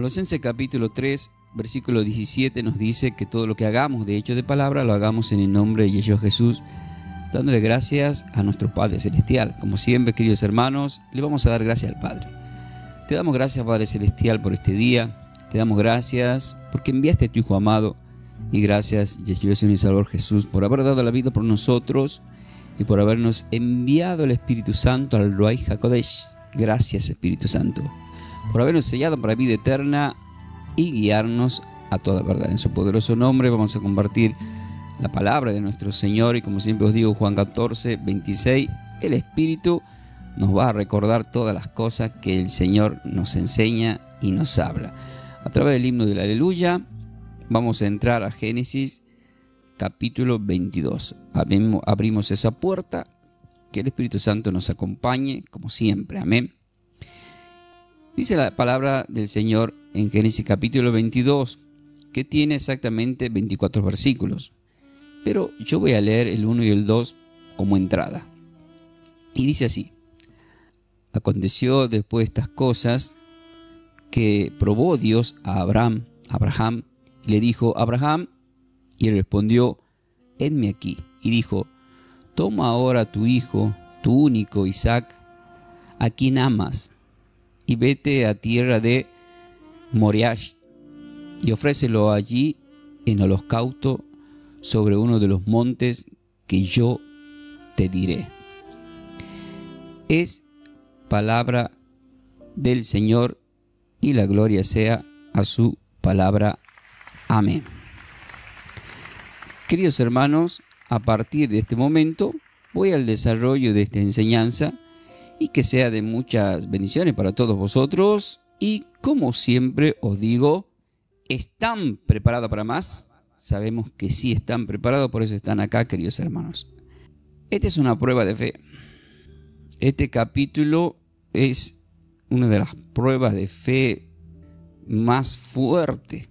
Colosenses capítulo 3, versículo 17 nos dice que todo lo que hagamos de hecho de palabra lo hagamos en el nombre de Yeshua Jesús, dándole gracias a nuestro Padre Celestial. Como siempre, queridos hermanos, le vamos a dar gracias al Padre. Te damos gracias, Padre Celestial, por este día. Te damos gracias porque enviaste a tu Hijo amado. Y gracias, Yeshua, Señor y Salvador Jesús, por haber dado la vida por nosotros y por habernos enviado el Espíritu Santo al Ruach HaKodesh. Gracias, Espíritu Santo, por habernos sellado para vida eterna y guiarnos a toda verdad. En su poderoso nombre vamos a compartir la palabra de nuestro Señor. Y como siempre os digo, Juan 14, 26, el Espíritu nos va a recordar todas las cosas que el Señor nos enseña y nos habla. A través del himno del Aleluya vamos a entrar a Génesis capítulo 22. Abrimos esa puerta, que el Espíritu Santo nos acompañe como siempre. Amén. Dice la palabra del Señor en Génesis capítulo 22, que tiene exactamente 24 versículos. Pero yo voy a leer el 1 y el 2 como entrada. Y dice así: Aconteció después de estas cosas que probó Dios a Abraham, y le dijo: Abraham, y él respondió: Henme aquí. Y dijo: Toma ahora tu hijo, tu único Isaac, a quien amas, y vete a tierra de Moriah, y ofrécelo allí en holocausto sobre uno de los montes que yo te diré. Es palabra del Señor, y la gloria sea a su palabra. Amén. Queridos hermanos, a partir de este momento voy al desarrollo de esta enseñanza, y que sea de muchas bendiciones para todos vosotros. Y como siempre os digo, ¿están preparados para más? Sabemos que sí están preparados, por eso están acá, queridos hermanos. Esta es una prueba de fe. Este capítulo es una de las pruebas de fe más fuerte,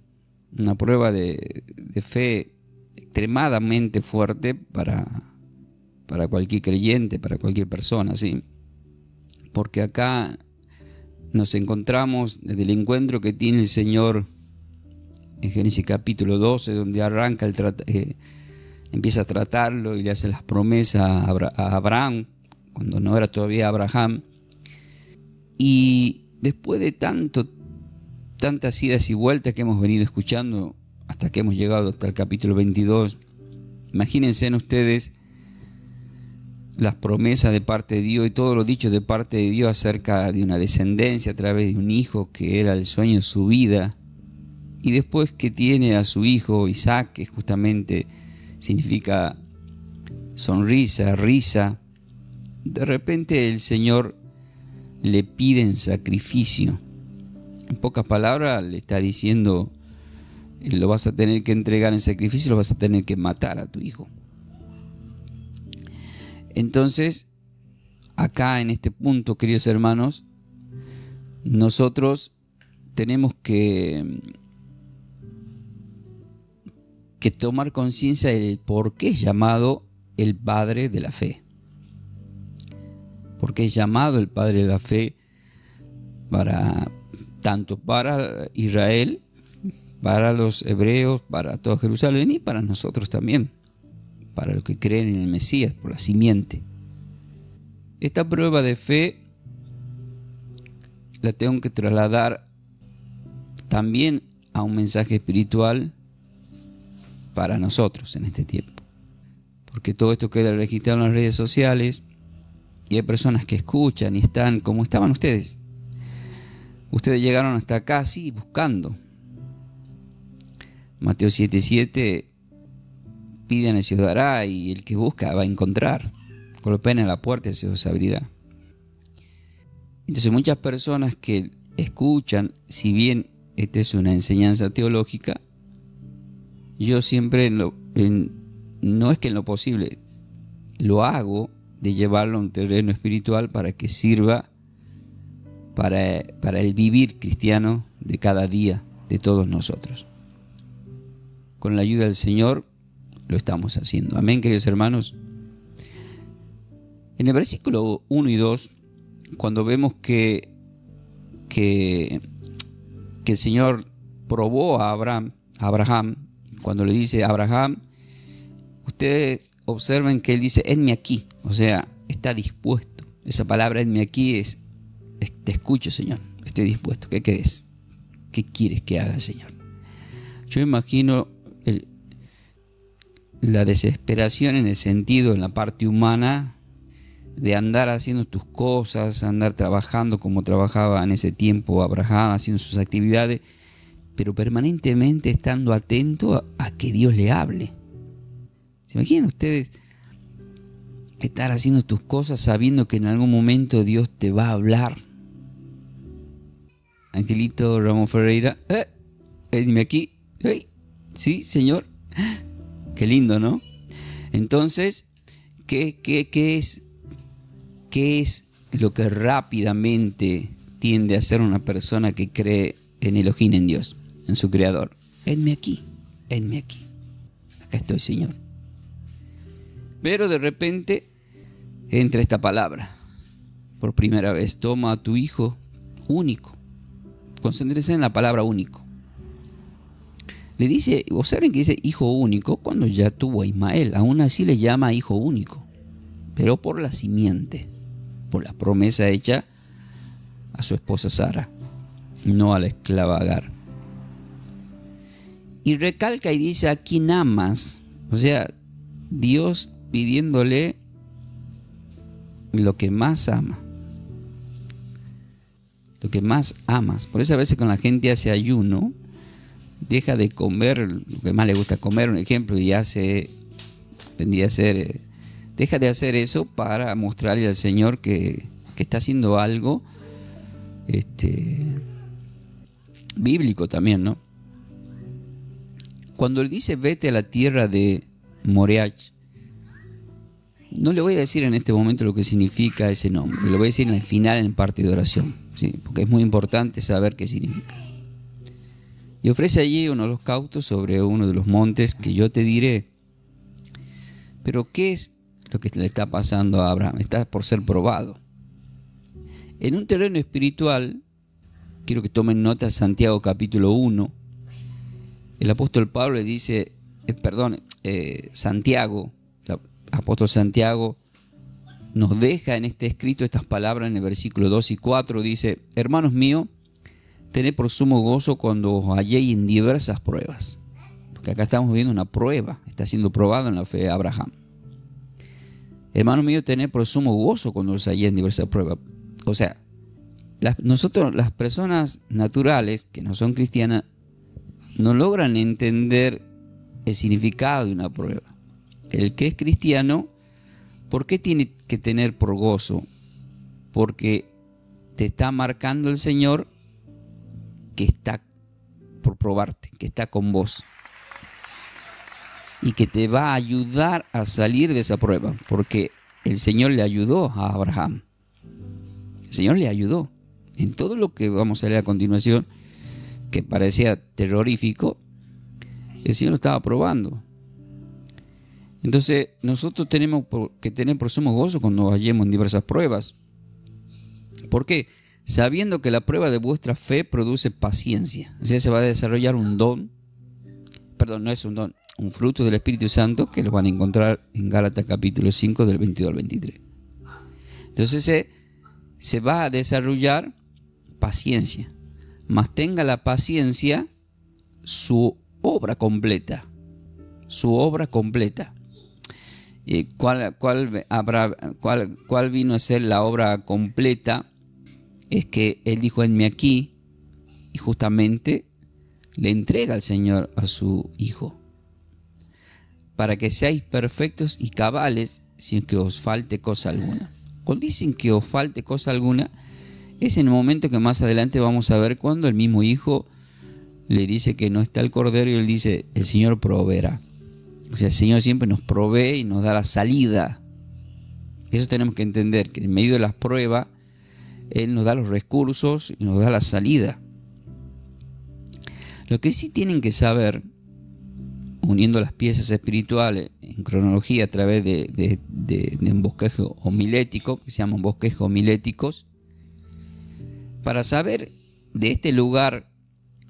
una prueba de fe extremadamente fuerte para cualquier creyente, para cualquier persona, ¿sí? Porque acá nos encontramos desde el encuentro que tiene el Señor en Génesis capítulo 12, donde arranca empieza a tratarlo y le hace las promesas a Abraham, cuando no era todavía Abraham. Y después de tantas idas y vueltas que hemos venido escuchando, hasta que hemos llegado hasta el capítulo 22, imagínense en ustedes las promesas de parte de Dios y todo lo dicho de parte de Dios acerca de una descendencia a través de un hijo que era el sueño de su vida. Y después que tiene a su hijo Isaac, que justamente significa sonrisa, risa, de repente el Señor le pide en sacrificio. En pocas palabras le está diciendo: lo vas a tener que entregar en sacrificio, lo vas a tener que matar a tu hijo. Entonces, acá en este punto, queridos hermanos, nosotros tenemos que tomar conciencia del por qué es llamado el Padre de la Fe. Porque es llamado el Padre de la Fe tanto para Israel, para los hebreos, para todo Jerusalén y para nosotros también, para los que creen en el Mesías por la simiente. Esta prueba de fe la tengo que trasladar también a un mensaje espiritual para nosotros en este tiempo, porque todo esto queda registrado en las redes sociales y hay personas que escuchan y están como estaban ustedes. Ustedes llegaron hasta acá, sí, buscando. Mateo 7:7, pidan y se os dará, y el que busca va a encontrar. Golpeen en la puerta y se os abrirá. Entonces muchas personas que escuchan, si bien esta es una enseñanza teológica, yo siempre, no es que en lo posible, lo hago de llevarlo a un terreno espiritual para que sirva para el vivir cristiano de cada día de todos nosotros. Con la ayuda del Señor lo estamos haciendo. Amén, queridos hermanos. En el versículo 1 y 2, cuando vemos que que el Señor probó a Abraham, cuando le dice: Abraham, ustedes observen que él dice: henme aquí, o sea, está dispuesto. Esa palabra henme aquí es te escucho, Señor, estoy dispuesto. ¿Qué querés? ¿Qué quieres que haga, Señor? Yo imagino la desesperación en el sentido, en la parte humana, de andar haciendo tus cosas, andar trabajando como trabajaba en ese tiempo Abraham, haciendo sus actividades, pero permanentemente estando atento a que Dios le hable. ¿Se imaginan ustedes estar haciendo tus cosas sabiendo que en algún momento Dios te va a hablar? Angelito Ramón Ferreira, dime aquí. Sí, Señor. Qué lindo, ¿no? Entonces, ¿qué es lo que rápidamente tiende a hacer una persona que cree en Elohim, en Dios, en su Creador? Henme aquí, henme aquí. Acá estoy, Señor. Pero de repente entra esta palabra. Por primera vez: toma a tu hijo único. Concéntrense en la palabra único. Le dice, observen que dice hijo único cuando ya tuvo a Ismael. Aún así le llama hijo único, pero por la simiente, por la promesa hecha a su esposa Sara, no a la esclava Agar. Y recalca y dice: ¿a quién amas? O sea, Dios pidiéndole lo que más ama, lo que más amas. Por eso a veces cuando la gente hace ayuno, deja de comer lo que más le gusta comer, un ejemplo, y vendría a ser, deja de hacer eso para mostrarle al Señor que está haciendo algo bíblico también, ¿no? Cuando él dice: vete a la tierra de Moriah, no le voy a decir en este momento lo que significa ese nombre, lo voy a decir en el final, en parte de oración, ¿sí? Porque es muy importante saber qué significa. Y ofrece allí unos holocaustos sobre uno de los montes que yo te diré. Pero ¿qué es lo que le está pasando a Abraham? Está por ser probado. En un terreno espiritual, quiero que tomen nota, Santiago capítulo 1. El apóstol Pablo le dice, Santiago, el apóstol Santiago nos deja en este escrito estas palabras en el versículo 2 y 4. Dice: hermanos míos, tened por sumo gozo cuando os halléis en diversas pruebas. Porque acá estamos viendo una prueba, está siendo probado en la fe de Abraham. Hermanos míos, tened por sumo gozo cuando os halléis en diversas pruebas. O sea, nosotros, las personas naturales que no son cristianas, no logran entender el significado de una prueba. El que es cristiano, ¿por qué tiene que tener por gozo? Porque te está marcando el Señor que está por probarte, que está con vos y que te va a ayudar a salir de esa prueba, porque el Señor le ayudó a Abraham. El Señor le ayudó en todo lo que vamos a leer a continuación, que parecía terrorífico. El Señor lo estaba probando. Entonces nosotros tenemos que tener por sumo gozo cuando hallemos en diversas pruebas. ¿Por qué? Sabiendo que la prueba de vuestra fe produce paciencia. O sea, se va a desarrollar un fruto del Espíritu Santo, que lo van a encontrar en Gálatas capítulo 5 del 22 al 23. Entonces se va a desarrollar paciencia. Mas tenga la paciencia su obra completa. Su obra completa. ¿Cuál vino a ser la obra completa? Es que él dijo: henme aquí, y justamente le entrega al Señor a su Hijo, para que seáis perfectos y cabales sin que os falte cosa alguna. Cuando dicen que os falte cosa alguna, es en el momento que más adelante vamos a ver, cuando el mismo Hijo le dice que no está el Cordero, y él dice: el Señor proveerá. O sea, el Señor siempre nos provee y nos da la salida. Eso tenemos que entender, que en medio de las pruebas Él nos da los recursos y nos da la salida. Lo que sí tienen que saber, uniendo las piezas espirituales en cronología a través de un bosquejo homilético, que se llaman bosquejos homiléticos, para saber de este lugar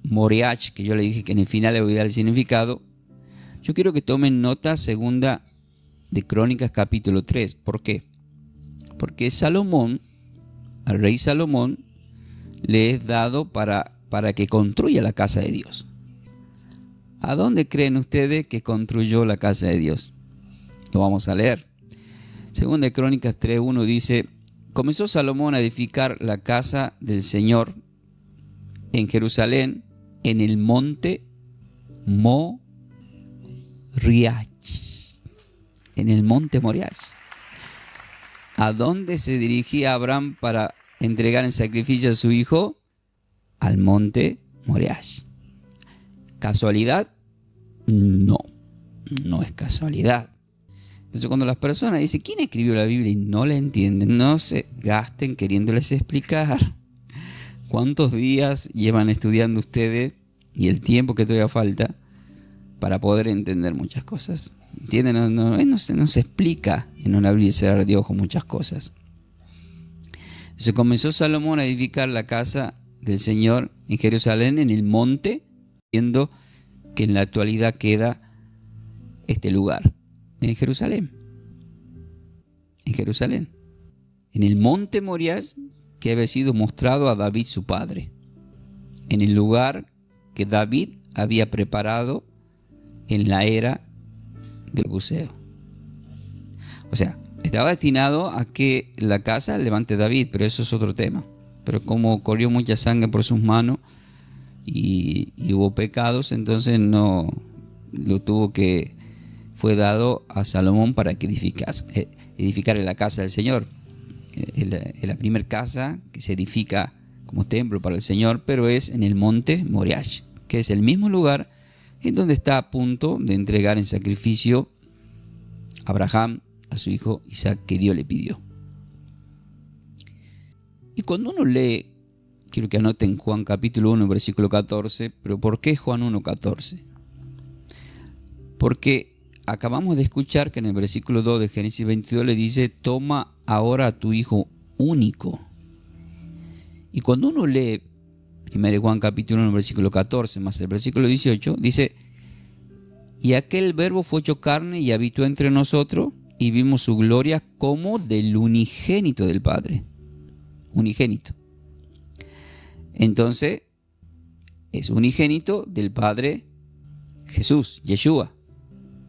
Moriach, que yo le dije que en el final le voy a dar el significado, yo quiero que tomen nota segunda de Crónicas capítulo 3. ¿Por qué? Porque Salomón, al rey Salomón, le es dado para que construya la casa de Dios. ¿A dónde creen ustedes que construyó la casa de Dios? Lo vamos a leer. Segunda de Crónicas 3:1 dice: comenzó Salomón a edificar la casa del Señor en Jerusalén, en el monte Moriach. En el monte Moriach. ¿A dónde se dirigía Abraham para entregar en sacrificio a su hijo? Al monte Moriach. ¿Casualidad? No, no es casualidad. Entonces, cuando las personas dicen ¿quién escribió la Biblia? Y no la entienden, no se gasten queriéndoles explicar. ¿Cuántos días llevan estudiando ustedes y el tiempo que todavía falta para poder entender muchas cosas? ¿Entienden? No se explica en una Biblia de ojo muchas cosas. Entonces comenzó Salomón a edificar la casa del Señor en Jerusalén, en el monte, viendo que en la actualidad queda este lugar, en Jerusalén. En Jerusalén. En el monte Moriah, que había sido mostrado a David su padre. En el lugar que David había preparado en la era del buceo. O sea, estaba destinado a que la casa levante David, pero eso es otro tema. Pero como corrió mucha sangre por sus manos y hubo pecados, entonces no lo fue dado a Salomón para que edificara la casa del Señor. Es la primera casa que se edifica como templo para el Señor, pero es en el monte Moriah, que es el mismo lugar en donde está a punto de entregar en sacrificio Abraham a su hijo Isaac, que Dios le pidió. Y cuando uno lee, quiero que anoten Juan capítulo 1, versículo 14, pero ¿por qué Juan 1, 14? Porque acabamos de escuchar que en el versículo 2 de Génesis 22 le dice: toma ahora a tu hijo único. Y cuando uno lee 1 Juan capítulo 1, versículo 14, más el versículo 18, dice: y aquel verbo fue hecho carne y habitó entre nosotros, y vimos su gloria como del unigénito del Padre. Unigénito. Entonces, es unigénito del Padre Jesús, Yeshua.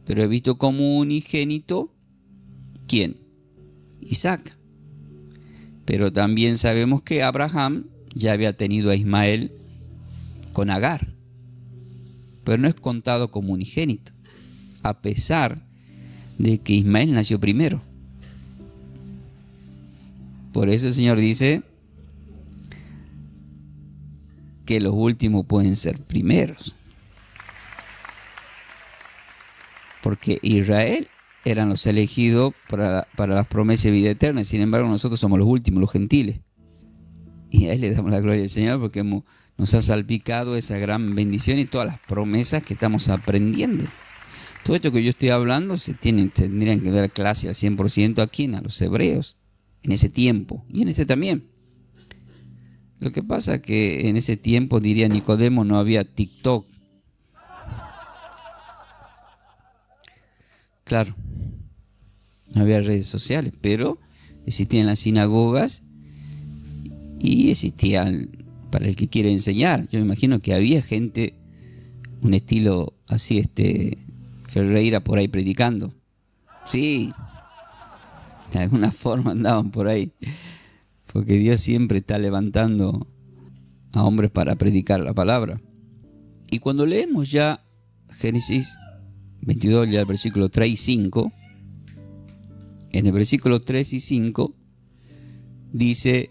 Pero he visto como unigénito, ¿quién? Isaac. Pero también sabemos que Abraham ya había tenido a Ismael con Agar. Pero no es contado como unigénito, a pesar de que Ismael nació primero. Por eso el Señor dice que los últimos pueden ser primeros. Porque Israel eran los elegidos para las promesas de vida eterna. Sin embargo, nosotros somos los últimos, los gentiles. Y a Él le damos la gloria al Señor porque nos ha salpicado esa gran bendición y todas las promesas que estamos aprendiendo. Todo esto que yo estoy hablando tendrían que dar clase al 100% aquí a los hebreos, en ese tiempo y en este también. Lo que pasa es que en ese tiempo, diría Nicodemo, no había TikTok. Claro, no había redes sociales, pero existían las sinagogas y existían para el que quiere enseñar. Yo me imagino que había gente, un estilo así, Ferreira por ahí predicando. Sí, de alguna forma andaban por ahí, porque Dios siempre está levantando a hombres para predicar la palabra. Y cuando leemos ya Génesis 22, ya el versículo 3 y 5, en el versículo 3 y 5 dice: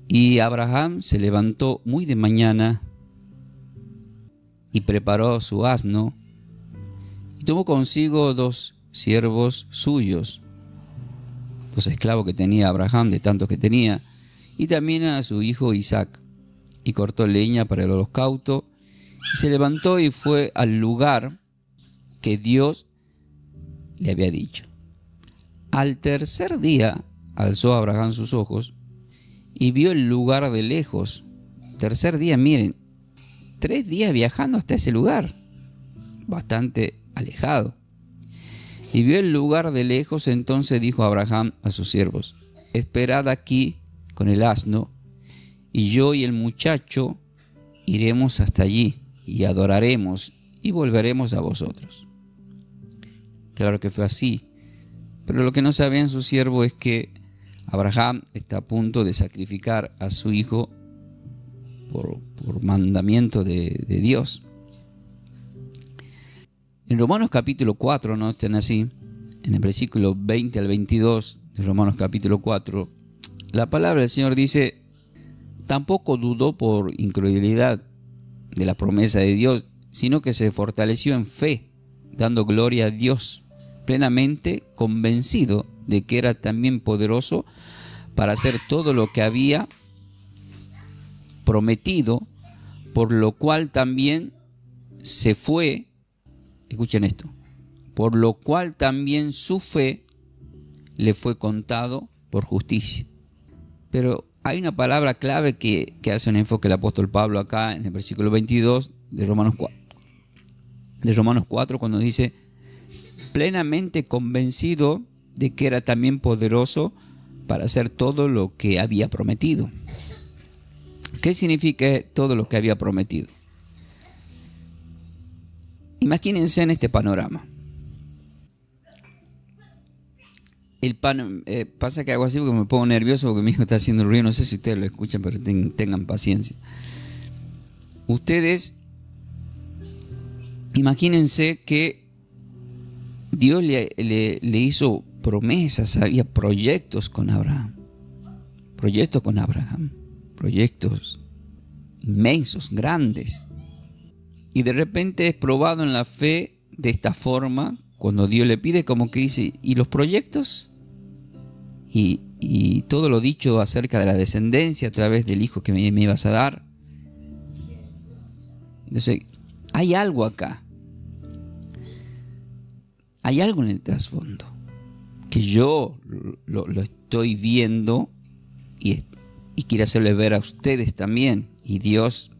y Abraham se levantó muy de mañana y preparó su asno y tomó consigo 2 siervos suyos, 2 esclavos que tenía Abraham, de tantos que tenía, y también a su hijo Isaac, y cortó leña para el holocausto, y se levantó y fue al lugar que Dios le había dicho. Al tercer día alzó Abraham sus ojos y vio el lugar de lejos. Tercer día, miren, 3 días viajando hasta ese lugar, bastante alejado. Y vio el lugar de lejos, entonces dijo Abraham a sus siervos: esperad aquí con el asno, y yo y el muchacho iremos hasta allí, y adoraremos, y volveremos a vosotros. Claro que fue así, pero lo que no sabían sus siervos es que Abraham está a punto de sacrificar a su hijo por mandamiento de Dios. En Romanos capítulo 4, no estén así, en el versículo 20 al 22 de Romanos capítulo 4, la palabra del Señor dice: tampoco dudó por incredulidad de la promesa de Dios, sino que se fortaleció en fe, dando gloria a Dios, plenamente convencido de que era también poderoso para hacer todo lo que había prometido, por lo cual también se fue, escuchen esto, por lo cual también su fe le fue contado por justicia. Pero hay una palabra clave que hace un enfoque el apóstol Pablo acá en el versículo 22 de Romanos 4, cuando dice: plenamente convencido de que era también poderoso para hacer todo lo que había prometido. ¿Qué significa todo lo que había prometido? Imagínense en este panorama. Pasa que hago así porque me pongo nervioso porque mi hijo está haciendo ruido. No sé si ustedes lo escuchan, pero tengan paciencia. Ustedes imagínense que Dios le hizo promesas, había proyectos con Abraham. Proyectos inmensos, grandes. Y de repente es probado en la fe de esta forma, cuando Dios le pide, como que dice: ¿y los proyectos? Y todo lo dicho acerca de la descendencia a través del hijo que me ibas a dar. Entonces, hay algo acá. Hay algo en el trasfondo que yo lo estoy viendo y quiero hacerle ver a ustedes también. Y Dios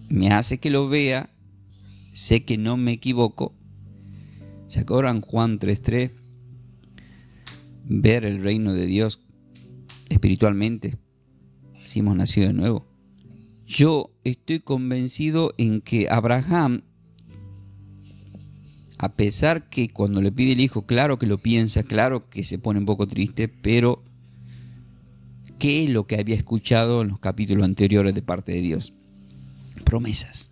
me hace que lo vea. Sé que no me equivoco. ¿Se acuerdan Juan 3:3? Ver el reino de Dios espiritualmente, si hemos nacido de nuevo. Yo estoy convencido en que Abraham, a pesar que cuando le pide el hijo, claro que lo piensa, claro que se pone un poco triste, pero ¿qué es lo que había escuchado en los capítulos anteriores de parte de Dios? Promesas.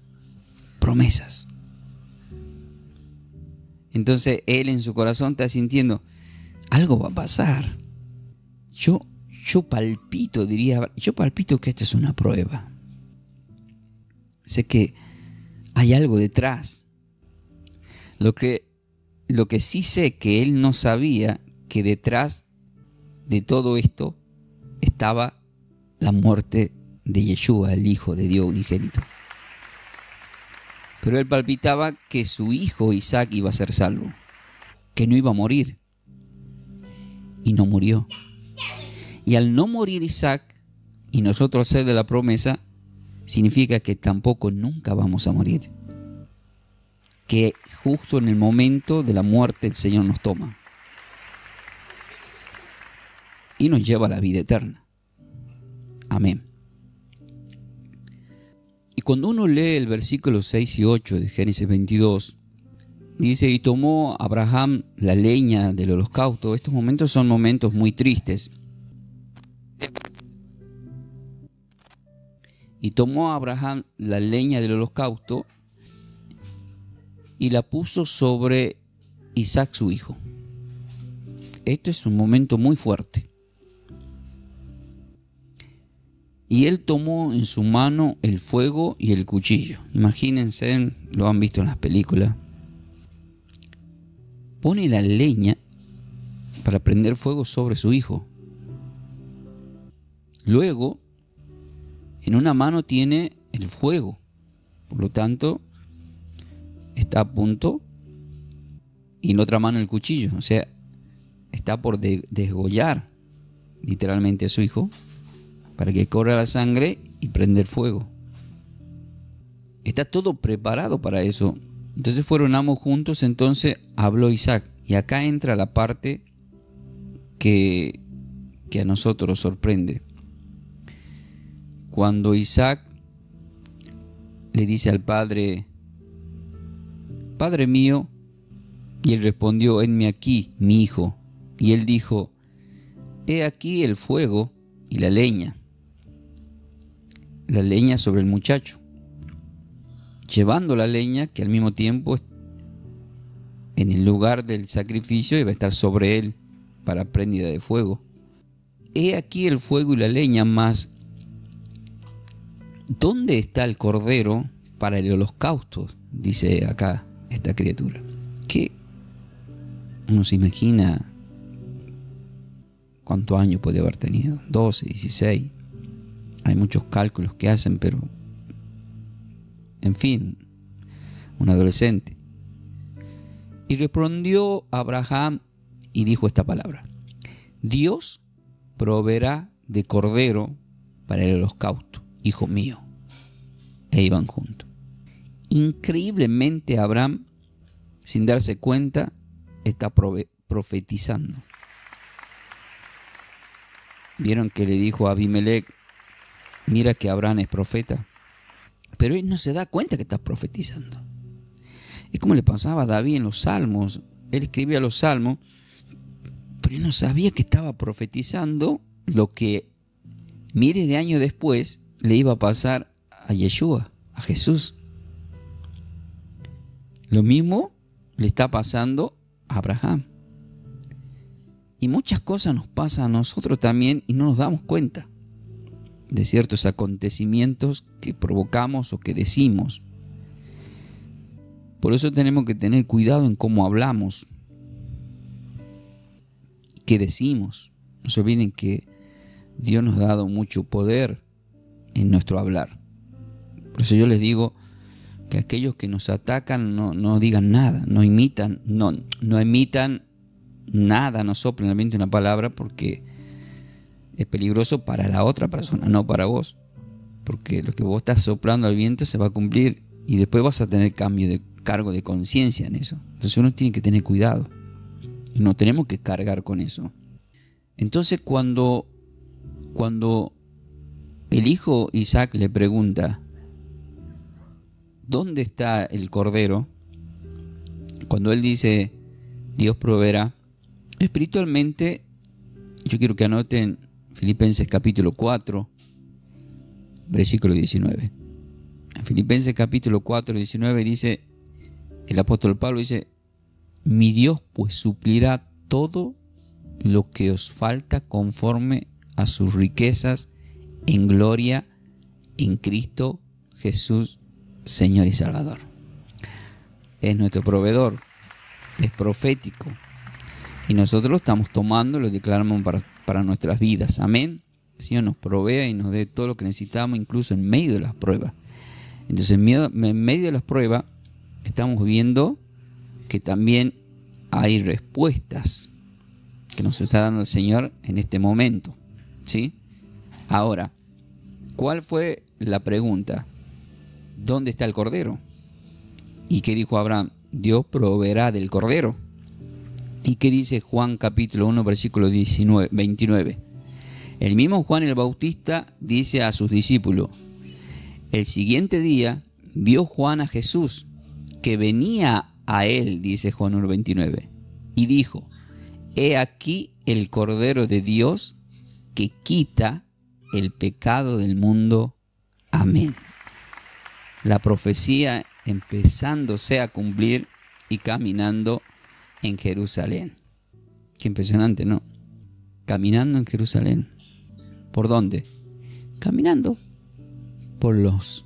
Entonces él en su corazón está sintiendo: algo va a pasar. Yo palpito que esto es una prueba. Sé que hay algo detrás. Lo que sí sé que él no sabía, que detrás de todo esto estaba la muerte de Yeshua, el Hijo de Dios unigénito. Pero él palpitaba que su hijo Isaac iba a ser salvo, que no iba a morir. Y no murió. Y al no morir Isaac, y nosotros ser de la promesa, significa que tampoco nunca vamos a morir. Que justo en el momento de la muerte el Señor nos toma y nos lleva a la vida eterna. Amén. Y cuando uno lee el versículo 6 y 8 de Génesis 22, dice: y tomó Abraham la leña del holocausto. Estos momentos son momentos muy tristes. Y tomó Abraham la leña del holocausto y la puso sobre Isaac su hijo. Esto es un momento muy fuerte. Y él tomó en su mano el fuego y el cuchillo. Imagínense, lo han visto en las películas. Pone la leña para prender fuego sobre su hijo. Luego, en una mano tiene el fuego. Por lo tanto, está a punto. Y en la otra mano el cuchillo. O sea, está por desgollar literalmente a su hijo, para que corra la sangre y prender fuego. Está todo preparado para eso. Entonces fueron ambos juntos, entonces habló Isaac. Y acá entra la parte que a nosotros sorprende. Cuando Isaac le dice al padre: Padre mío, y él respondió: Henme aquí, mi hijo. Y él dijo: He aquí el fuego y la leña sobre el muchacho, llevando la leña que al mismo tiempo en el lugar del sacrificio iba a estar sobre él para prendida de fuego. He aquí el fuego y la leña, mas ¿dónde está el cordero para el holocausto? Dice acá esta criatura. ¿Qué? Uno se imagina cuántos años puede haber tenido, 12, 16. Hay muchos cálculos que hacen, pero en fin, un adolescente. Y respondió Abraham y dijo esta palabra: Dios proveerá de cordero para el holocausto, hijo mío. E iban juntos. Increíblemente Abraham, sin darse cuenta, está profetizando. Vieron que le dijo a Abimelech: mira que Abraham es profeta. Pero él no se da cuenta que está profetizando. Es como le pasaba a David en los salmos. Él escribía los salmos, pero él no sabía que estaba profetizando lo que miles de años después le iba a pasar a Yeshua, a Jesús. Lo mismo le está pasando a Abraham. Y muchas cosas nos pasan a nosotros también y no nos damos cuenta de ciertos acontecimientos que provocamos o que decimos. Por eso tenemos que tener cuidado en cómo hablamos, qué decimos. No se olviden que Dios nos ha dado mucho poder en nuestro hablar. Por eso yo les digo que aquellos que nos atacan no digan nada, no emitan nada, no soplen al viento una palabra, porque es peligroso para la otra persona, no para vos. Porque lo que vos estás soplando al viento se va a cumplir y después vas a tener cargo de conciencia en eso. Entonces uno tiene que tener cuidado. No tenemos que cargar con eso. Entonces cuando el hijo Isaac le pregunta: ¿dónde está el cordero? Cuando él dice: Dios proveerá, espiritualmente, yo quiero que anoten Filipenses capítulo 4, versículo 19. En Filipenses capítulo 4, 19 dice, el apóstol Pablo dice: mi Dios pues suplirá todo lo que os falta conforme a sus riquezas en gloria en Cristo Jesús, Señor y Salvador. Es nuestro proveedor, es profético. Y nosotros lo estamos tomando, lo declaramos para nuestras vidas. Amén. El Señor nos provee y nos dé todo lo que necesitamos, incluso en medio de las pruebas. Entonces, en medio de las pruebas, estamos viendo que también hay respuestas que nos está dando el Señor en este momento, ¿sí? Ahora, ¿cuál fue la pregunta? ¿Dónde está el cordero? ¿Y qué dijo Abraham? Dios proveerá del cordero. ¿Y qué dice Juan capítulo 1, versículo 29? El mismo Juan el Bautista dice a sus discípulos: el siguiente día vio Juan a Jesús, que venía a él, dice Juan 1, 29, y dijo: he aquí el Cordero de Dios que quita el pecado del mundo. Amén. La profecía empezándose a cumplir y caminando en Jerusalén. Qué impresionante, ¿no? Caminando en Jerusalén. ¿Por dónde? Caminando por los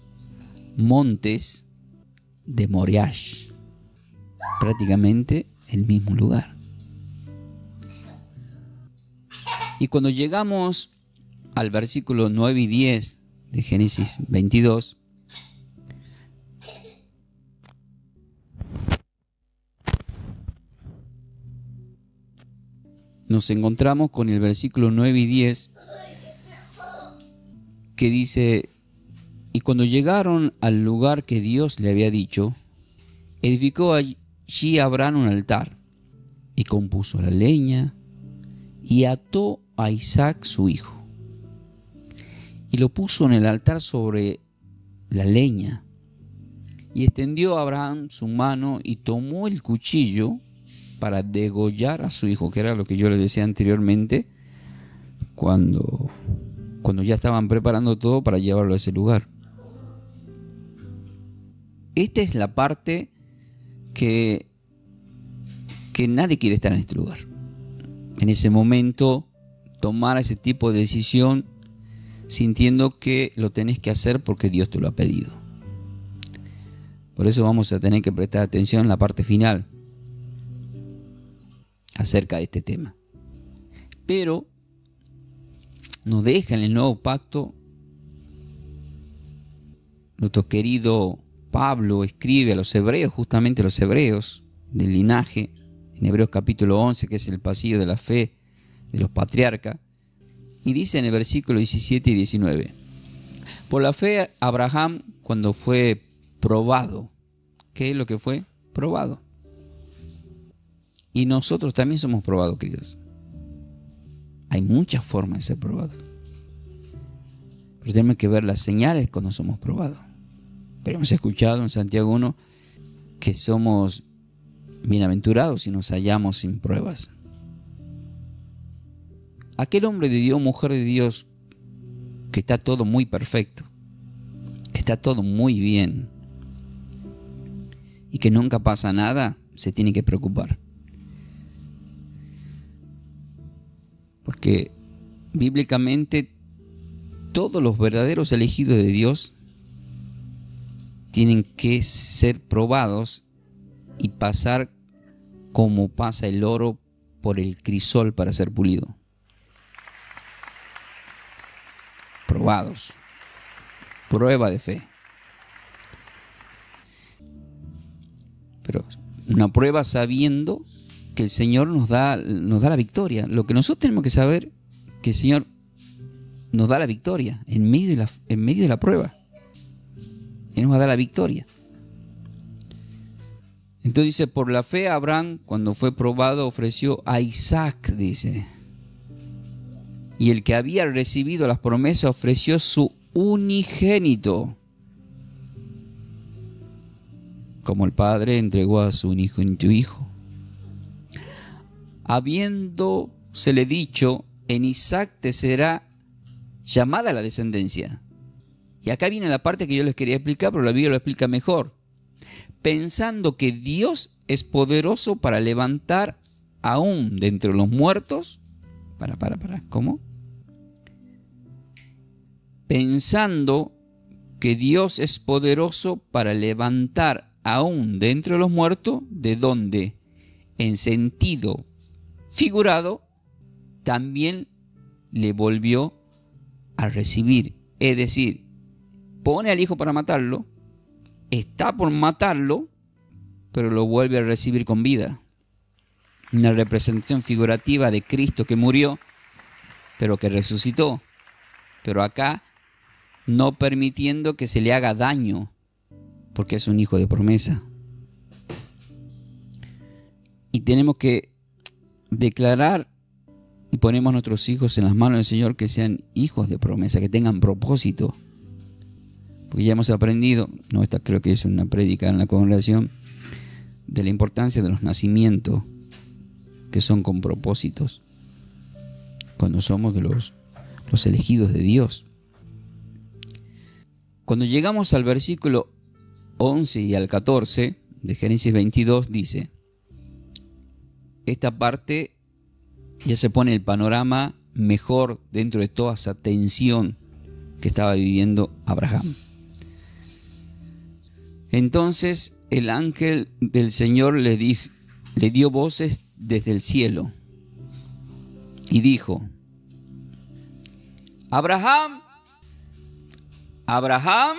montes de Moriah. Prácticamente el mismo lugar. Y cuando llegamos al versículo 9 y 10 de Génesis 22, nos encontramos con el versículo 9 y 10 que dice: Y cuando llegaron al lugar que Dios le había dicho, edificó allí Abraham un altar y compuso la leña y ató a Isaac su hijo. Y lo puso en el altar sobre la leña. Y extendió a Abraham su mano y tomó el cuchillo para degollar a su hijo, que era lo que yo le decía anteriormente, cuando ya estaban preparando todo para llevarlo a ese lugar. Esta es la parte que nadie quiere estar en este lugar. En ese momento, tomar ese tipo de decisión sintiendo que lo tenés que hacer porque Dios te lo ha pedido. Por eso vamos a tener que prestar atención en la parte final acerca de este tema. Pero nos deja en el nuevo pacto, nuestro querido Pablo escribe a los hebreos, justamente a los hebreos del linaje, en Hebreos capítulo 11, que es el pasillo de la fe de los patriarcas, y dice en el versículo 17 y 19, por la fe Abraham, cuando fue probado, ¿qué es lo que fue? Probado. Y nosotros también somos probados, queridos. Hay muchas formas de ser probados, pero tenemos que ver las señales cuando somos probados. Pero hemos escuchado en Santiago 1 que somos bienaventurados si nos hallamos sin pruebas. Aquel hombre de Dios, mujer de Dios, que está todo muy perfecto, que está todo muy bien y que nunca pasa nada, se tiene que preocupar. Porque bíblicamente todos los verdaderos elegidos de Dios tienen que ser probados y pasar como pasa el oro por el crisol para ser pulido. Probados. Prueba de fe. Pero una prueba sabiendo que el Señor nos da la victoria. Lo que nosotros tenemos que saber, que el Señor nos da la victoria en medio de la prueba. Él nos va a dar la victoria. Entonces dice, por la fe Abraham, cuando fue probado, ofreció a Isaac, dice. Y el que había recibido las promesas ofreció su unigénito, como el Padre entregó a su unigénito Hijo, habiéndosele dicho, en Isaac te será llamada la descendencia. Y acá viene la parte que yo les quería explicar, pero la Biblia lo explica mejor. Pensando que Dios es poderoso para levantar aún de entre los muertos. ¿Cómo? Pensando que Dios es poderoso para levantar aún de entre los muertos, de donde, en sentido figurado, también le volvió a recibir. Es decir, pone al Hijo para matarlo, está por matarlo, pero lo vuelve a recibir con vida. Una representación figurativa de Cristo que murió, pero que resucitó. Pero acá no permitiendo que se le haga daño, porque es un hijo de promesa. Y tenemos que declarar y ponemos a nuestros hijos en las manos del Señor, que sean hijos de promesa, que tengan propósito. Porque ya hemos aprendido, esta creo que es una prédica en la congregación, de la importancia de los nacimientos que son con propósitos, cuando somos de los elegidos de Dios. Cuando llegamos al versículo 11 y al 14 de Génesis 22, dice, esta parte ya se pone el panorama mejor dentro de toda esa tensión que estaba viviendo Abraham. Entonces el ángel del Señor le dio voces desde el cielo y dijo, Abraham, Abraham.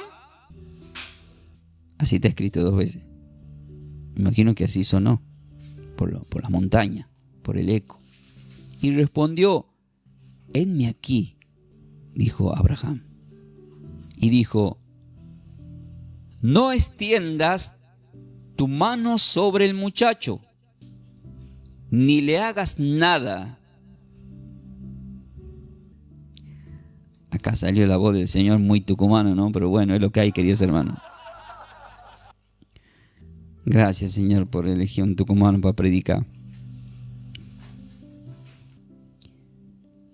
Así está escrito 2 veces. Me imagino que así sonó, por la montaña, por el eco. Y respondió, henme aquí, dijo Abraham. Y dijo, no extiendas tu mano sobre el muchacho, ni le hagas nada. Acá salió la voz del Señor muy tucumano, ¿no? Pero bueno, es lo que hay, queridos hermanos. Gracias, Señor, por elegir un tucumano para predicar.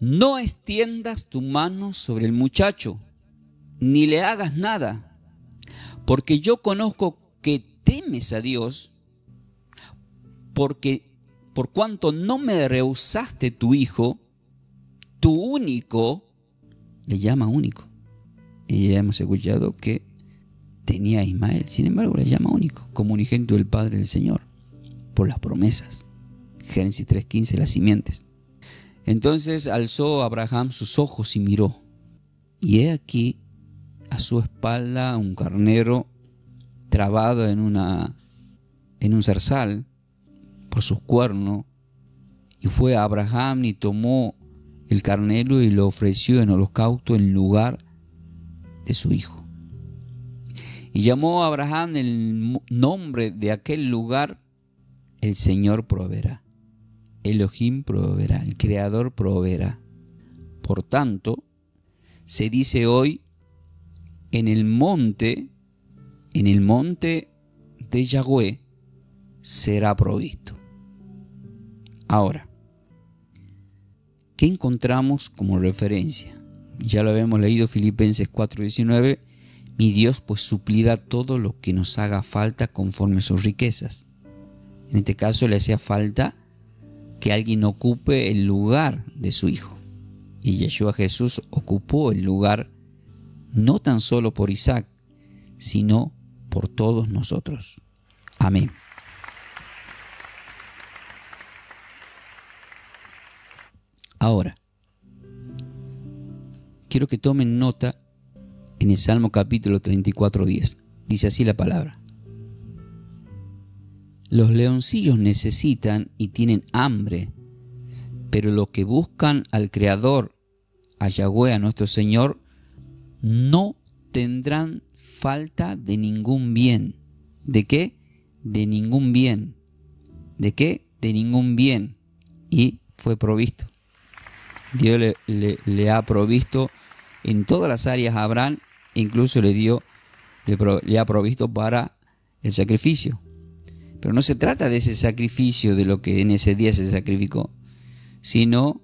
No extiendas tu mano sobre el muchacho, ni le hagas nada, porque yo conozco que temes a Dios, porque por cuanto no me rehusaste tu hijo, tu único, le llama único. Y ya hemos escuchado que tenía a Ismael, sin embargo le llama único, como unigénito del Padre del Señor, por las promesas. Génesis 3:15, las simientes. Entonces alzó Abraham sus ojos y miró, y he aquí a su espalda un carnero trabado en un zarzal por sus cuernos, y fue a Abraham y tomó el carnero y lo ofreció en holocausto en lugar de su hijo. Y llamó a Abraham el nombre de aquel lugar: el Señor proveerá. Elohim proveerá, el Creador proveerá. Por tanto, se dice hoy, en el monte de Yahweh será provisto. Ahora, ¿qué encontramos como referencia? Ya lo habíamos leído, Filipenses 4:19, mi Dios pues suplirá todo lo que nos haga falta conforme a sus riquezas. En este caso le hacía falta que alguien ocupe el lugar de su hijo. Y Yeshua Jesús ocupó el lugar no tan solo por Isaac, sino por todos nosotros. Amén. Ahora, quiero que tomen nota en el Salmo capítulo 34:10. Dice así la palabra: los leoncillos necesitan y tienen hambre, pero los que buscan al Creador, a Yahweh, a nuestro Señor, no tendrán falta de ningún bien. ¿De qué? De ningún bien. ¿De qué? De ningún bien. Y fue provisto. Dios le ha provisto en todas las áreas a Abraham, incluso le ha provisto para el sacrificio. Pero no se trata de ese sacrificio, de lo que en ese día se sacrificó, sino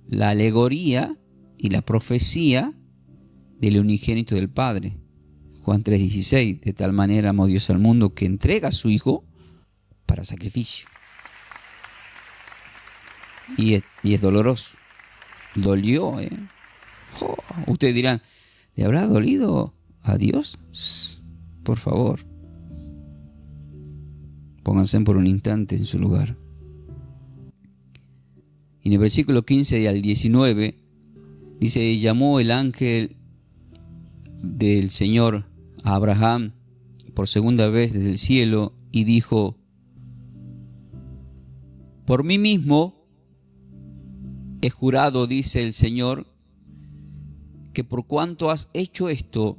la alegoría y la profecía del unigénito del Padre. Juan 3:16, de tal manera amó Dios al mundo que entrega a su Hijo para sacrificio. Y es doloroso. Dolió, ¿eh? Oh, ustedes dirán, ¿le habrá dolido a Dios? Por favor, pónganse por un instante en su lugar. En el versículo 15 al 19 dice: llamó el ángel del Señor a Abraham por segunda vez desde el cielo y dijo: por mí mismo he jurado, dice el Señor, que por cuanto has hecho esto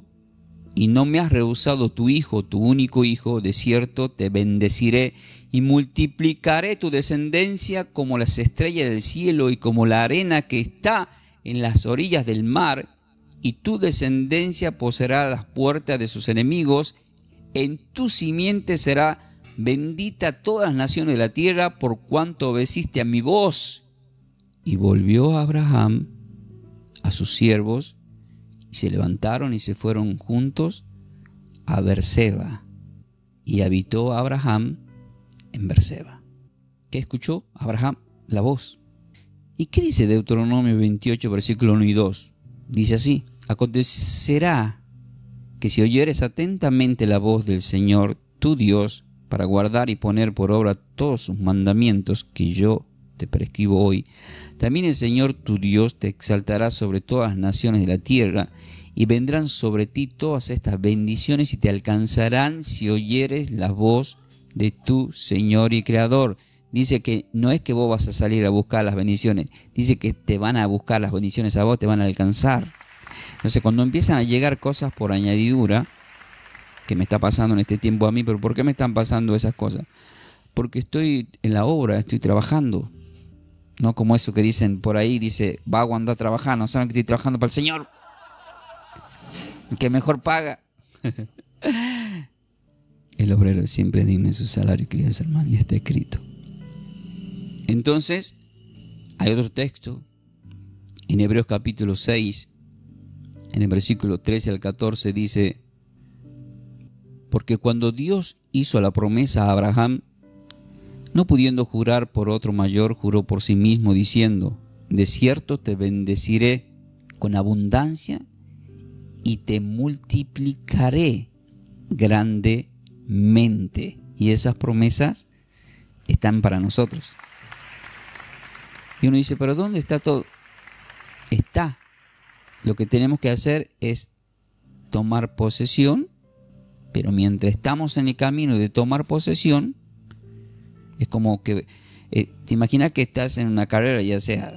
y no me has rehusado tu hijo, tu único hijo, de cierto te bendeciré y multiplicaré tu descendencia como las estrellas del cielo y como la arena que está en las orillas del mar, y tu descendencia poseerá las puertas de sus enemigos. En tu simiente será bendita todas las naciones de la tierra, por cuanto obedeciste a mi voz. Y volvió Abraham a sus siervos, y se levantaron y se fueron juntos a Berseba, y habitó Abraham en Berseba. ¿Qué escuchó Abraham? La voz. ¿Y qué dice Deuteronomio 28, versículo 1 y 2? Dice así: acontecerá que si oyeres atentamente la voz del Señor tu Dios, para guardar y poner por obra todos sus mandamientos que yo te prescribo hoy, también el Señor tu Dios te exaltará sobre todas las naciones de la tierra, y vendrán sobre ti todas estas bendiciones y te alcanzarán si oyeres la voz de tu Señor y Creador. Dice que no es que vos vas a salir a buscar las bendiciones, dice que te van a buscar las bendiciones a vos, te van a alcanzar. Entonces, cuando empiezan a llegar cosas por añadidura, que me está pasando en este tiempo a mí, pero ¿por qué me están pasando esas cosas? Porque estoy en la obra, estoy trabajando. No como eso que dicen por ahí, dice, vago anda a trabajar, no saben que estoy trabajando para el Señor, el que mejor paga. El obrero siempre es digno de su salario, queridos hermanos, y está escrito. Entonces, hay otro texto, en Hebreos capítulo 6, en el versículo 13 al 14, dice, porque cuando Dios hizo la promesa a Abraham, no pudiendo jurar por otro mayor, juró por sí mismo, diciendo, de cierto te bendeciré con abundancia y te multiplicaré grandemente. Y esas promesas están para nosotros. Y uno dice, pero ¿dónde está todo? Está. Lo que tenemos que hacer es tomar posesión, pero mientras estamos en el camino de tomar posesión, es como que, te imaginas que estás en una carrera, ya sea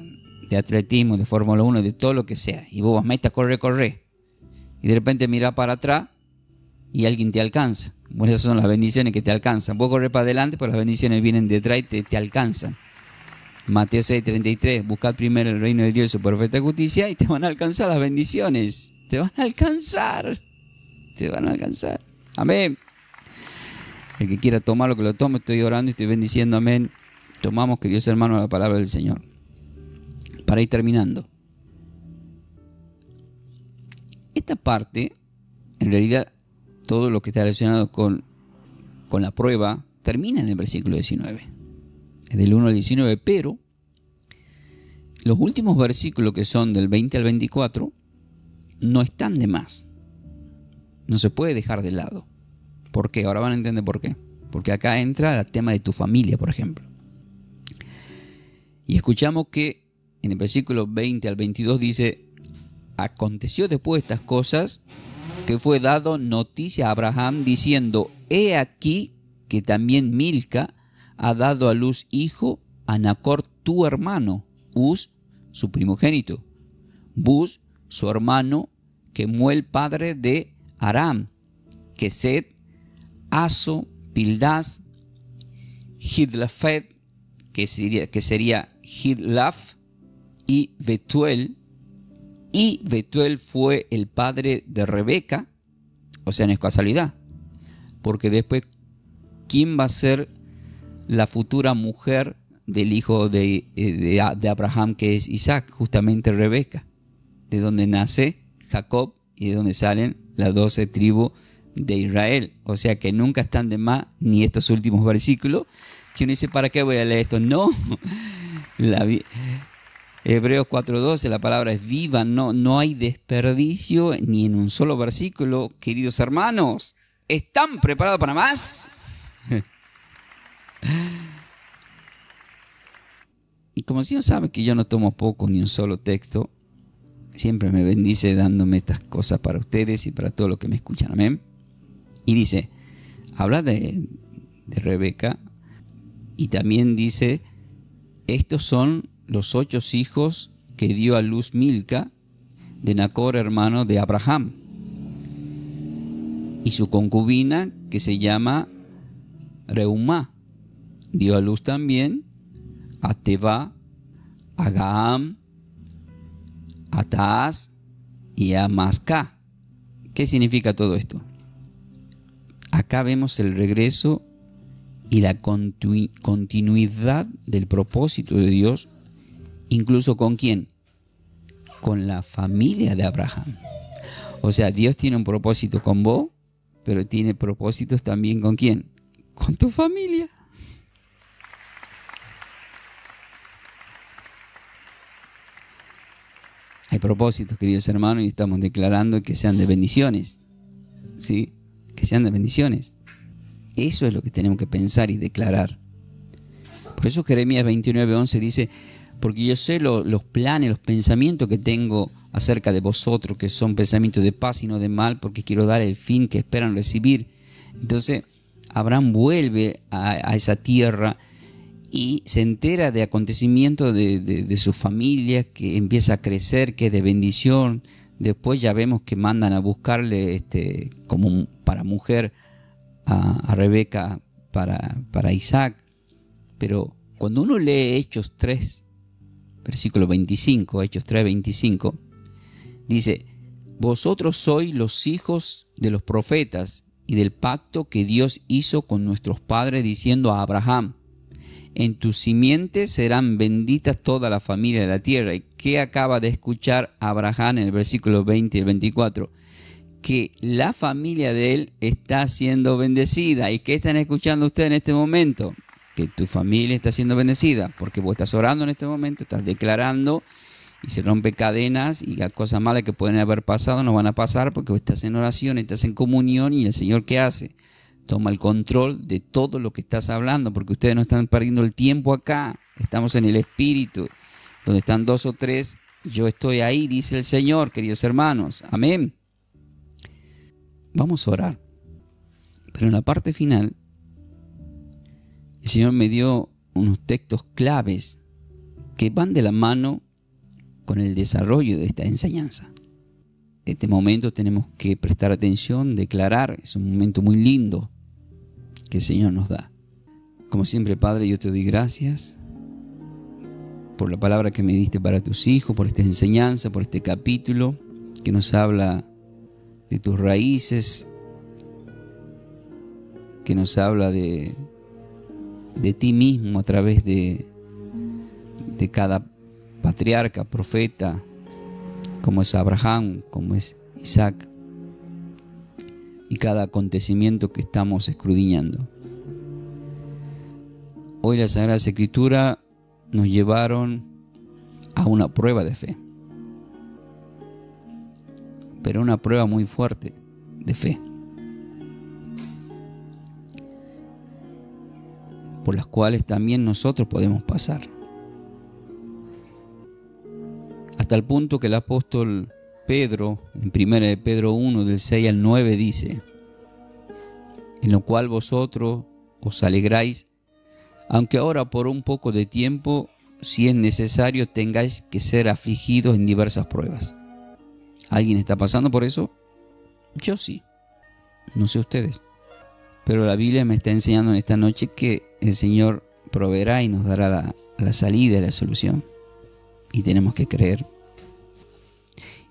de atletismo, de Fórmula 1, de todo lo que sea, y vos vas meta, corre, y de repente mirás para atrás y alguien te alcanza. Bueno, esas son las bendiciones que te alcanzan. Vos corres para adelante, pero las bendiciones vienen detrás y te alcanzan. Mateo 6:33, buscad primero el reino de Dios y su perfecta justicia y te van a alcanzar las bendiciones. Te van a alcanzar. Te van a alcanzar. Amén. El que quiera tomarlo, que lo tome. Estoy orando y estoy bendiciendo. Amén. Tomamos, queridos hermanos, la palabra del Señor. Para ir terminando. Esta parte, en realidad, todo lo que está relacionado con la prueba, termina en el versículo 19. Es del 1 al 19, pero los últimos versículos, que son del 20 al 24, no están de más. No se puede dejar de lado. ¿Por qué? Ahora van a entender por qué. Porque acá entra el tema de tu familia, por ejemplo. Y escuchamos que en el versículo 20 al 22 dice, aconteció después de estas cosas que fue dado noticia a Abraham diciendo, he aquí que también Milca ha dado a luz hijo a Nacor tu hermano, Uz su primogénito, Buz su hermano, Kemuel padre de Aram, Keset, Aso, Pildas, Hidlafet, que sería Hidlaf, y Betuel. Y Betuel fue el padre de Rebeca, o sea, no es casualidad, porque después, ¿quién va a ser la futura mujer del hijo de Abraham, que es Isaac? Justamente Rebeca, de donde nace Jacob y de donde salen las 12 tribus de Israel. O sea que nunca están de más ni estos últimos versículos, que uno dice, ¿para qué voy a leer esto? No, Hebreos 4:12, la palabra es viva, no hay desperdicio ni en un solo versículo. Queridos hermanos, ¿están preparados para más? Y como si no sabe que yo no tomo poco ni un solo texto, siempre me bendice dándome estas cosas para ustedes y para todos los que me escuchan. Amén. Y dice, habla de Rebeca y también dice, estos son los 8 hijos que dio a luz Milca de Nacor, hermano de Abraham, y su concubina, que se llama Reumá, dio a luz también a Teba, a Gaham, a Taas y a Masca. ¿Qué significa todo esto? Acá vemos el regreso y la continuidad del propósito de Dios. ¿Incluso con quién? Con la familia de Abraham. O sea, Dios tiene un propósito con vos, pero tiene propósitos también ¿con quién? Con tu familia. Hay propósitos, queridos hermanos, y estamos declarando que sean de bendiciones. ¿Sí? Que sean de bendiciones. Eso es lo que tenemos que pensar y declarar. Por eso Jeremías 29:11 dice, porque yo sé los planes, los pensamientos que tengo acerca de vosotros, que son pensamientos de paz y no de mal, porque quiero dar el fin que esperan recibir. Entonces, Abraham vuelve a esa tierra y se entera de acontecimientos de su familia, que empieza a crecer, que es de bendición. Después ya vemos que mandan a buscarle como para mujer a Rebeca para Isaac. Pero cuando uno lee Hechos 3, versículo 25, Hechos 3, 25, dice: vosotros sois los hijos de los profetas y del pacto que Dios hizo con nuestros padres, diciendo a Abraham: en tu simiente serán benditas toda la familia de la tierra. ¿Y qué acaba de escuchar Abraham en el versículo 20 y el 24? Que la familia de él está siendo bendecida. ¿Y qué están escuchando ustedes en este momento? Que tu familia está siendo bendecida, porque vos estás orando en este momento, estás declarando, y se rompe cadenas, y las cosas malas que pueden haber pasado no van a pasar, porque vos estás en oración, estás en comunión, y el Señor, ¿qué hace? Toma el control de todo lo que estás hablando, porque ustedes no están perdiendo el tiempo acá. Estamos en el Espíritu, donde están 2 o 3, yo estoy ahí, dice el Señor, queridos hermanos. Amén. Vamos a orar. Pero en la parte final, el Señor me dio unos textos claves que van de la mano con el desarrollo de esta enseñanza. En este momento tenemos que prestar atención, declarar. Es un momento muy lindo que el Señor nos da. Como siempre, Padre, yo te doy gracias por la palabra que me diste para tus hijos, por esta enseñanza, por este capítulo que nos habla de tus raíces, que nos habla de ti mismo a través de cada patriarca, profeta, como es Abraham, como es Isaac, y cada acontecimiento que estamos escudriñando. Hoy las Sagradas Escrituras nos llevaron a una prueba de fe, pero una prueba muy fuerte de fe, por las cuales también nosotros podemos pasar. Hasta el punto que el apóstol Pedro, en 1 de Pedro 1, del 6 al 9, dice: en lo cual vosotros os alegráis, aunque ahora por un poco de tiempo, si es necesario, tengáis que ser afligidos en diversas pruebas. ¿Alguien está pasando por eso? Yo sí. No sé ustedes. Pero la Biblia me está enseñando en esta noche que el Señor proveerá y nos dará la salida y la solución. Y tenemos que creer.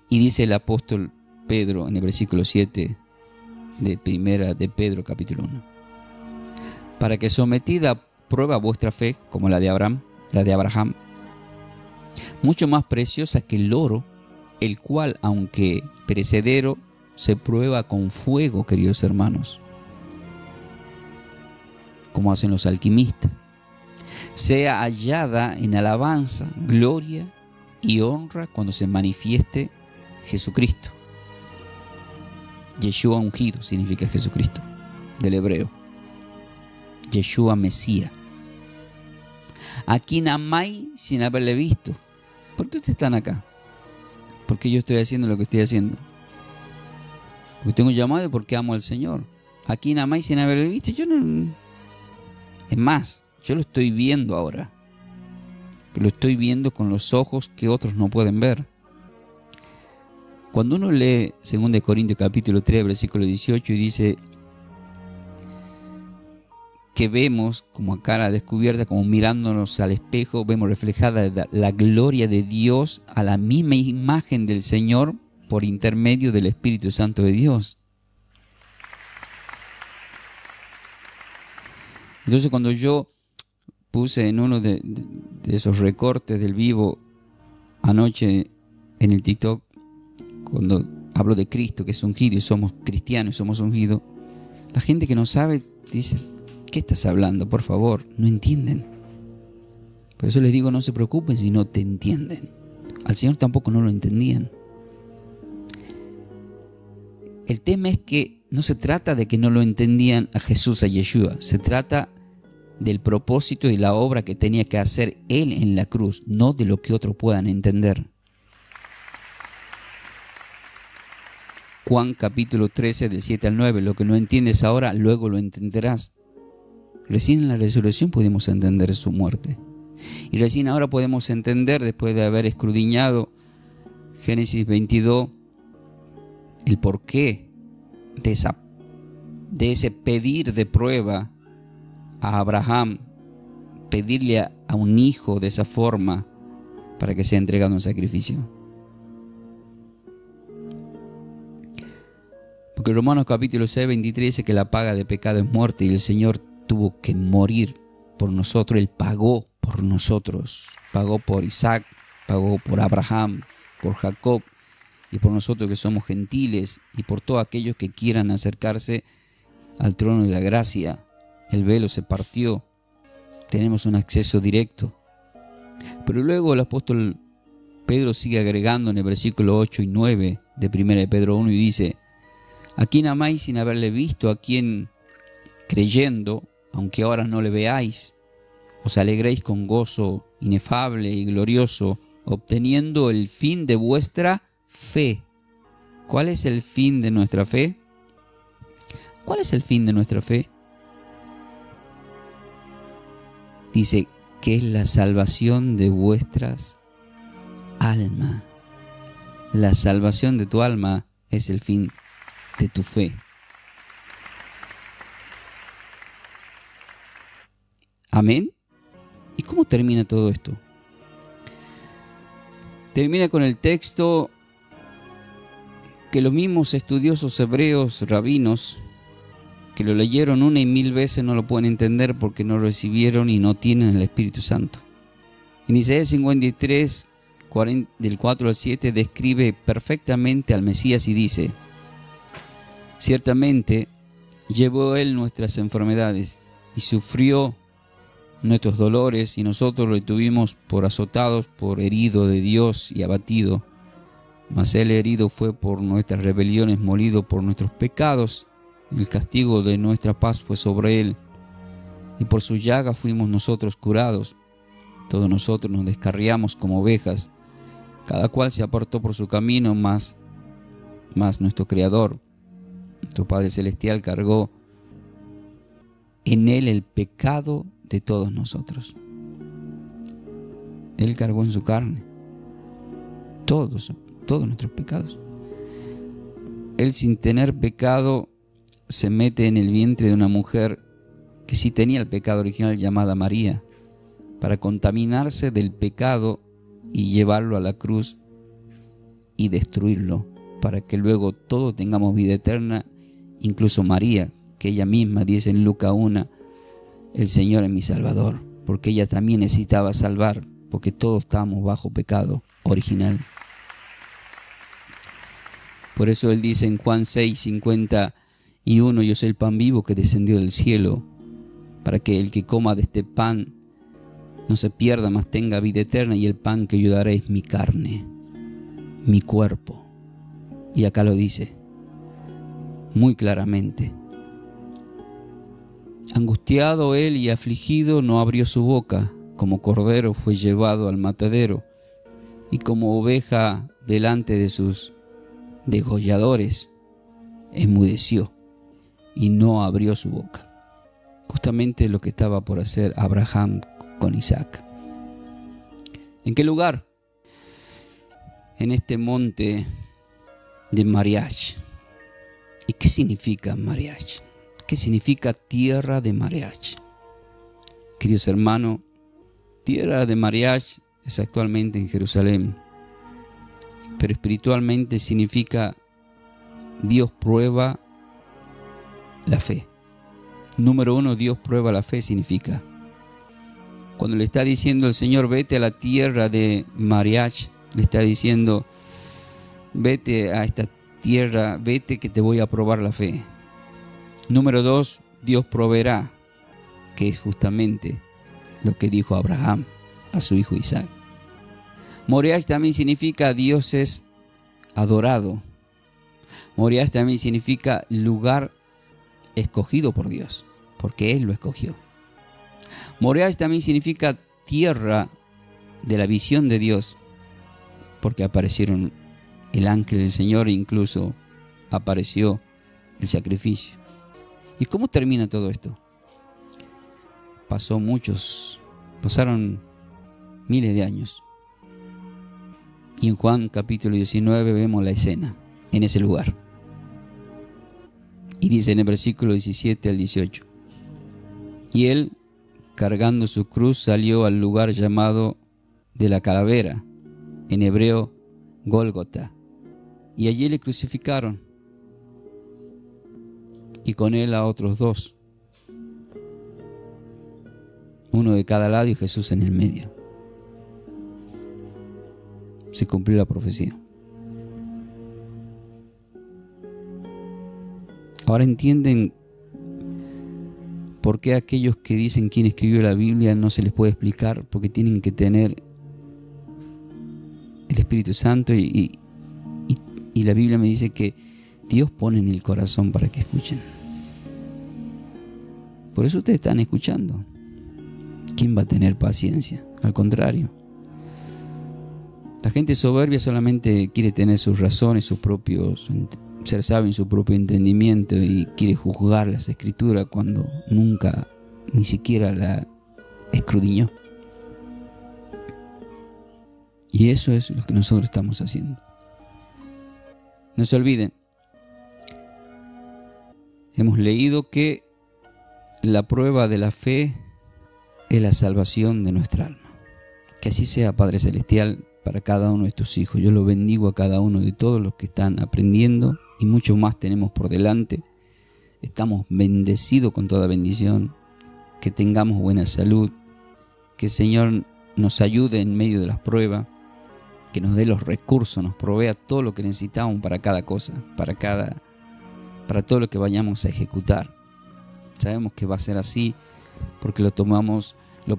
Y dice el apóstol Pedro en el versículo 7 de 1 de Pedro capítulo 1: para que sometida a prueba vuestra fe, como la de Abraham, mucho más preciosa que el oro, el cual, aunque perecedero, se prueba con fuego, queridos hermanos, como hacen los alquimistas, sea hallada en alabanza, gloria y honra cuando se manifieste Jesucristo. Yeshua ungido significa Jesucristo, del hebreo. Yeshua Mesías. ¿A quién amáis sin haberle visto? ¿Por qué ustedes están acá? Porque yo estoy haciendo lo que estoy haciendo. Porque tengo un llamado y porque amo al Señor. ¿A quién amáis sin haberle visto? Yo no. Es más, yo lo estoy viendo ahora. Pero lo estoy viendo con los ojos que otros no pueden ver. Cuando uno lee 2 Corintios capítulo 3, versículo 18, y dice que vemos como a cara descubierta, como mirándonos al espejo, vemos reflejada la gloria de Dios a la misma imagen del Señor por intermedio del Espíritu Santo de Dios. Entonces, cuando yo puse en uno de esos recortes del vivo anoche en el TikTok, cuando hablo de Cristo, que es ungido, y somos cristianos y somos ungidos, la gente que no sabe dice: ¿qué estás hablando? Por favor, no entienden. Por eso les digo, no se preocupen si no te entienden. Al Señor tampoco no lo entendían. El tema es que no se trata de que no lo entendían a Jesús, a Yeshua. Se trata del propósito y la obra que tenía que hacer Él en la cruz, no de lo que otros puedan entender. Juan capítulo 13, del 7 al 9. Lo que no entiendes ahora, luego lo entenderás. Recién en la resurrección pudimos entender su muerte. Y recién ahora podemos entender, después de haber escudriñado Génesis 22, el porqué de esa de ese pedir de prueba a Abraham, pedirle a un hijo de esa forma para que sea entregado en sacrificio. Porque Romanos capítulo 6, 23 dice que la paga de pecado es muerte, y el Señor tuvo que morir por nosotros. Él pagó por nosotros, pagó por Isaac, pagó por Abraham, por Jacob, y por nosotros que somos gentiles, y por todos aquellos que quieran acercarse al trono de la gracia. El velo se partió, tenemos un acceso directo. Pero luego el apóstol Pedro sigue agregando en el versículo 8 y 9 de 1 de Pedro 1 y dice: ¿a quién amáis sin haberle visto? ¿A quién creyendo, aunque ahora no le veáis, os alegréis con gozo inefable y glorioso, obteniendo el fin de vuestra fe? ¿Cuál es el fin de nuestra fe? ¿Cuál es el fin de nuestra fe? Dice que es la salvación de vuestras almas. La salvación de tu alma es el fin de tu fe. Amén. ¿Y cómo termina todo esto? Termina con el texto que los mismos estudiosos hebreos, rabinos, que lo leyeron 1 y 1000 veces no lo pueden entender porque no recibieron y no tienen el Espíritu Santo. En Isaías 53, del 4 al 7, describe perfectamente al Mesías y dice: ciertamente llevó Él nuestras enfermedades y sufrió nuestros dolores, y nosotros lo tuvimos por azotados, por herido de Dios y abatido. Mas Él herido fue por nuestras rebeliones, molido por nuestros pecados. El castigo de nuestra paz fue sobre Él, y por su llaga fuimos nosotros curados. Todos nosotros nos descarriamos como ovejas, cada cual se apartó por su camino, mas nuestro Creador, nuestro Padre Celestial, cargó en Él el pecado de todos nosotros. Él cargó en su carne todos nuestros pecados. Él, sin tener pecado, se mete en el vientre de una mujer que sí tenía el pecado original, llamada María, para contaminarse del pecado y llevarlo a la cruz y destruirlo, para que luego todos tengamos vida eterna, incluso María, que ella misma dice en Lucas 1: el Señor es mi Salvador, porque ella también necesitaba salvar, porque todos estábamos bajo pecado original. Por eso Él dice en Juan 6, 51: yo soy el pan vivo que descendió del cielo, para que el que coma de este pan no se pierda, mas tenga vida eterna, y el pan que yo daré es mi carne, mi cuerpo. Y acá lo dice muy claramente: angustiado Él y afligido, no abrió su boca, como cordero fue llevado al matadero, y como oveja delante de sus degolladores, enmudeció y no abrió su boca. Justamente lo que estaba por hacer Abraham con Isaac. ¿En qué lugar? En este monte de Mariach. ¿Y qué significa Mariach? ¿Qué significa tierra de Mariach? Queridos hermanos, tierra de Mariach es actualmente en Jerusalén, pero espiritualmente significa Dios prueba la fe. Número 1, Dios prueba la fe significa, cuando le está diciendo el Señor: vete a la tierra de Mariach, le está diciendo: vete a esta tierra, vete que te voy a probar la fe. Número 2, Dios proveerá, que es justamente lo que dijo Abraham a su hijo Isaac. Moriah también significa Dios es adorado. Moriah también significa lugar escogido por Dios, porque Él lo escogió. Moriah también significa tierra de la visión de Dios, porque aparecieron el ángel del Señor e incluso apareció el sacrificio. ¿Y cómo termina todo esto? Pasaron miles de años. Y en Juan capítulo 19 vemos la escena en ese lugar. Y dice en el versículo 17 al 18. Y él, cargando su cruz, salió al lugar llamado de la calavera, en hebreo Gólgota. Y allí le crucificaron, y con él a otros dos, uno de cada lado y Jesús en el medio. Se cumplió la profecía. Ahora entienden por qué aquellos que dicen quién escribió la Biblia no se les puede explicar, porque tienen que tener el Espíritu Santo y la Biblia me dice que Dios pone en el corazón para que escuchen. Por eso ustedes están escuchando. ¿Quién va a tener paciencia? Al contrario. La gente soberbia solamente quiere tener sus razones, sus propios, ser sabio en su propio entendimiento y quiere juzgar las Escrituras cuando nunca ni siquiera la escudriñó. Y eso es lo que nosotros estamos haciendo. No se olviden, hemos leído que la prueba de la fe es la salvación de nuestra alma. Que así sea, Padre Celestial, para cada uno de tus hijos. Yo lo bendigo a cada uno de todos los que están aprendiendo y mucho más tenemos por delante. Estamos bendecidos con toda bendición. Que tengamos buena salud. Que el Señor nos ayude en medio de las pruebas. Que nos dé los recursos, nos provea todo lo que necesitamos para cada cosa, para todo lo que vayamos a ejecutar. Sabemos que va a ser así porque lo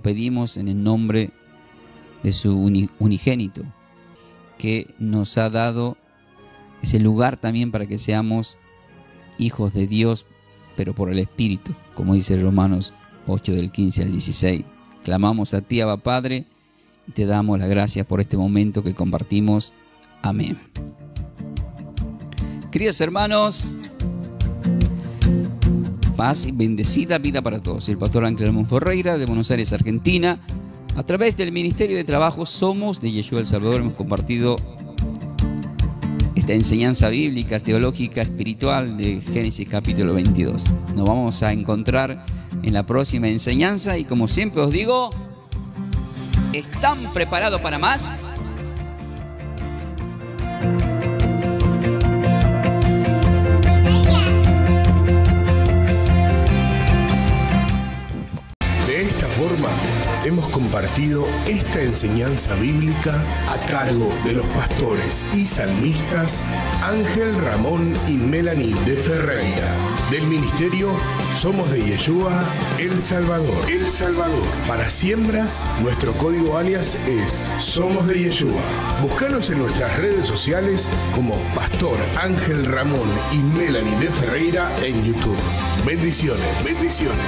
pedimos en el nombre de su unigénito, que nos ha dado ese lugar también para que seamos hijos de Dios, pero por el Espíritu, como dice Romanos 8 del 15 al 16. Clamamos a ti, Abba Padre, y te damos las gracias por este momento que compartimos. Amén. Queridos hermanos, paz y bendecida vida para todos. El pastor Ángel Ramón Ferreira de Buenos Aires, Argentina. A través del Ministerio de Trabajo Somos de Yeshua El Salvador hemos compartido esta enseñanza bíblica, teológica, espiritual de Génesis capítulo 22. Nos vamos a encontrar en la próxima enseñanza y como siempre os digo, ¿están preparados para más? De esta forma, hemos compartido esta enseñanza bíblica a cargo de los pastores y salmistas Ángel Ramón y Melanie de Ferreira, del ministerio Somos de Yeshua El Salvador. El Salvador. Para siembras, nuestro código alias es Somos de Yeshua. Búscanos en nuestras redes sociales como Pastor Ángel Ramón y Melanie de Ferreira en YouTube. Bendiciones. Bendiciones.